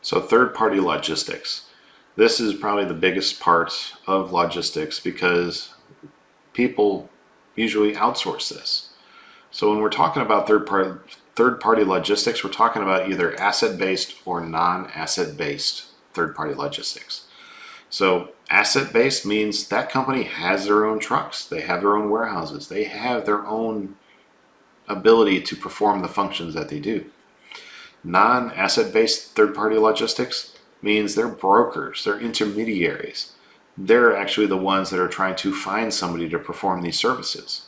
So third-party logistics. This is probably the biggest part of logistics because people usually outsource this. So when we're talking about third-party logistics, we're talking about either asset-based or non-asset-based third-party logistics. So asset-based means that company has their own trucks, they have their own warehouses, they have their own ability to perform the functions that they do. Non-asset-based third-party logistics means they're brokers, they're intermediaries. They're actually the ones that are trying to find somebody to perform these services.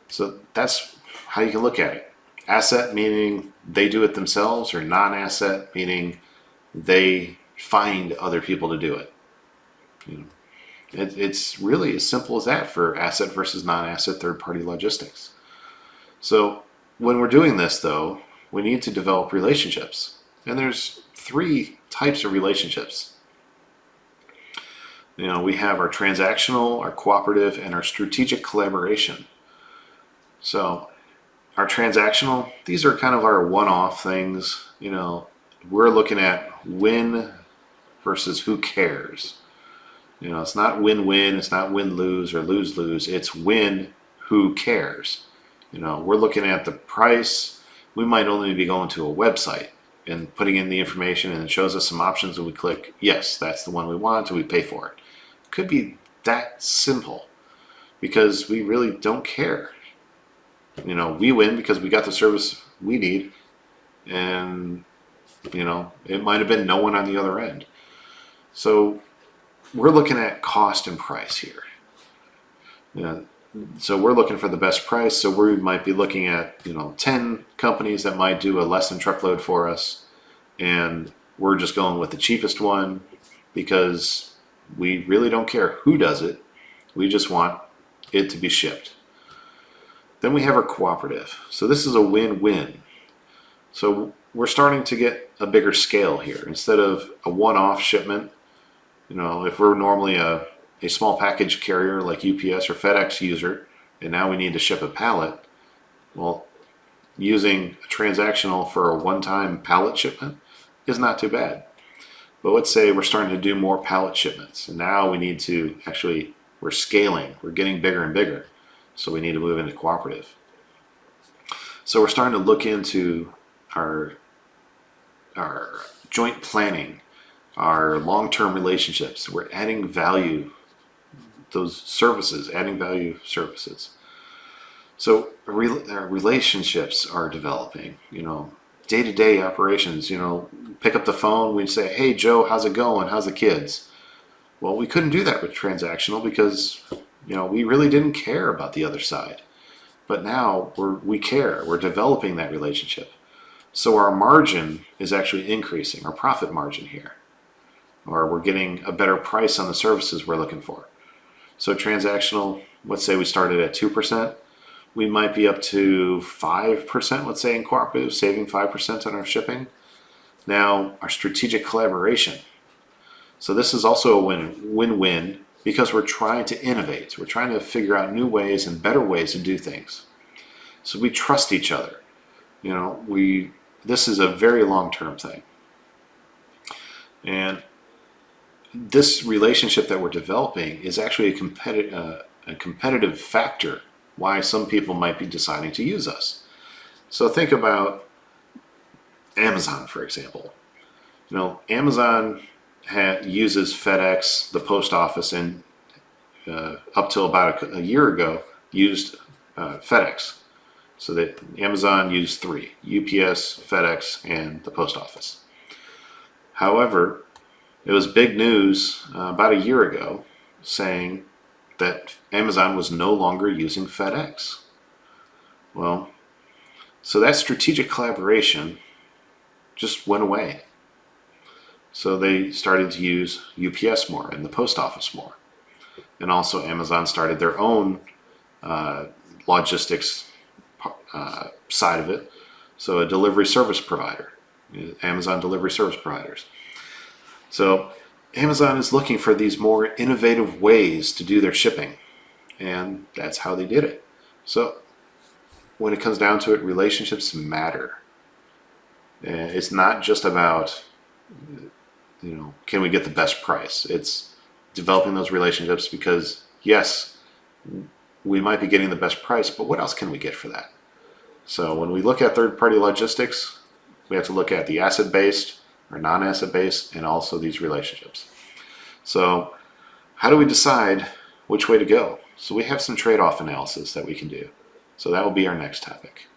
So that's how you can look at it. Asset meaning they do it themselves, or non-asset meaning they find other people to do it. It's really as simple as that for asset versus non-asset third-party logistics. So when we're doing this, though, we need to develop relationships. And there's 3 types of relationships. We have our transactional, our cooperative, and our strategic collaboration. So our transactional, these are kind of our one-off things. We're looking at win versus who cares. It's not win-win, it's not win-lose or lose-lose. It's win, who cares. We're looking at the price. We might only be going to a website and putting in the information, and it shows us some options, and we click yes, that's the one we want, and we pay for it. It could be that simple because we really don't care. We win because we got the service we need, and it might have been no one on the other end. So we're looking at cost and price here. So we're looking for the best price. So we might be looking at 10 companies that might do a less than truckload for us, and we're just going with the cheapest one because we really don't care who does it. We just want it to be shipped. Then we have our cooperative. So this is a win-win. So we're starting to get a bigger scale here. Instead of a one-off shipment, if we're normally a small package carrier like UPS or FedEx user, and now we need to ship a pallet, well, using a transactional for a one-time pallet shipment is not too bad. But let's say we're starting to do more pallet shipments, and now we need to we're scaling, we're getting bigger and bigger, so we need to move into cooperative. So we're starting to look into our joint planning, our long-term relationships. We're adding value, those services, adding value services. So our relationships are developing, day-to-day operations. Pick up the phone, we'd say, hey Joe, how's it going? How's the kids? Well, we couldn't do that with transactional because we really didn't care about the other side. But now we care, we're developing that relationship. So our margin is actually increasing, our profit margin here. Or we're getting a better price on the services we're looking for. So transactional, let's say we started at 2%, we might be up to 5%, let's say in cooperative, saving 5% on our shipping. Now our strategic collaboration. So this is also a win-win because we're trying to innovate. We're trying to figure out new ways and better ways to do things. So we trust each other. This is a very long-term thing. And this relationship that we're developing is actually a competitive factor why some people might be deciding to use us. So think about Amazon, for example. Amazon uses FedEx, the post office, and up till about a year ago used FedEx. So that Amazon used 3, UPS, FedEx, and the post office. However, it was big news about a year ago saying that Amazon was no longer using FedEx. Well, so that strategic collaboration just went away. So they started to use UPS more and the post office more. And also Amazon started their own logistics side of it. So a delivery service provider, Amazon delivery service providers. So Amazon is looking for these more innovative ways to do their shipping, and that's how they did it. So when it comes down to it, relationships matter. It's not just about can we get the best price? It's developing those relationships because, yes, we might be getting the best price, but what else can we get for that? So when we look at third-party logistics, we have to look at the asset-based or non-asset-based and also these relationships. So how do we decide which way to go? So we have some trade-off analysis that we can do. So that will be our next topic.